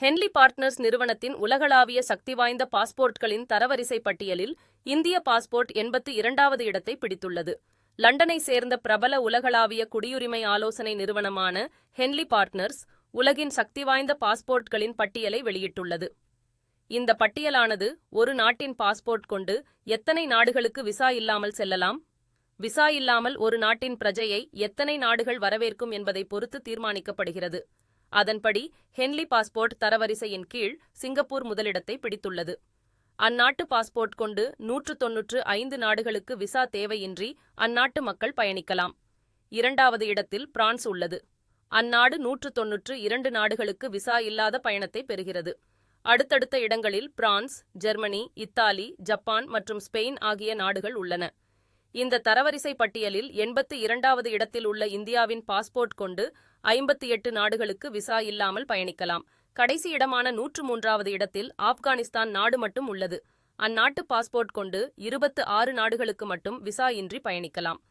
Henle partners நிறுவனத்தின் உலகளாவிய சக்தி வாய்ந்த பாஸ்போர்ட்களின் தரவரிசை பட்டியலில் இந்திய பாஸ்போர்ட் 82வது இடத்தை பிடித்துள்ளது. லண்டனை சேர்ந்த பிரபல உலகளாவிய குடியுரிமை ஆலோசனை நிறுவனமான ஹென்லி பார்ட்னர்ஸ் உலகின் சக்தி வாய்ந்த பாஸ்போர்ட்களின் பட்டியலை வெளியிட்டுள்ளது. இந்த பட்டியலானது ஒரு நாட்டின் பாஸ்போர்ட் கொண்டு எத்தனை நாடுகளுக்கு விசா இல்லாமல் செல்லலாம், விசா இல்லாமல் ஒரு நாட்டின் பிரஜையை எத்தனை நாடுகள் வரவேற்கும் என்பதை பொறுத்து தீர்மானிக்கப்படுகிறது. அதன்படி ஹென்லி பாஸ்போர்ட் தரவரிசையின் கீழ் சிங்கப்பூர் முதலிடத்தை பிடித்துள்ளது. அந்நாட்டு பாஸ்போர்ட் கொண்டு 195 நாடுகளுக்கு விசா தேவையின்றி அந்நாட்டு மக்கள் பயணிக்கலாம். 2வது இடத்தில் பிரான்ஸ் உள்ளது. அந்நாடு 192 நாடுகளுக்கு விசா இல்லாத பயணத்தை பெறுகிறது. அடுத்தடுத்த இடங்களில் பிரான்ஸ், ஜெர்மனி, இத்தாலி, ஜப்பான் மற்றும் ஸ்பெயின் ஆகிய நாடுகள் உள்ளன. இந்த தரவரிசை பட்டியலில் 82வது இடத்தில் உள்ள இந்தியாவின் பாஸ்போர்ட் கொண்டு 58 நாடுகளுக்கு விசா இல்லாமல் பயணிக்கலாம். கடைசி இடமான 103வது இடத்தில் ஆப்கானிஸ்தான் நாடு மட்டும் உள்ளது. அந்நாட்டு பாஸ்போர்ட் கொண்டு 26 நாடுகளுக்கு மட்டும் விசா இன்றி பயணிக்கலாம்.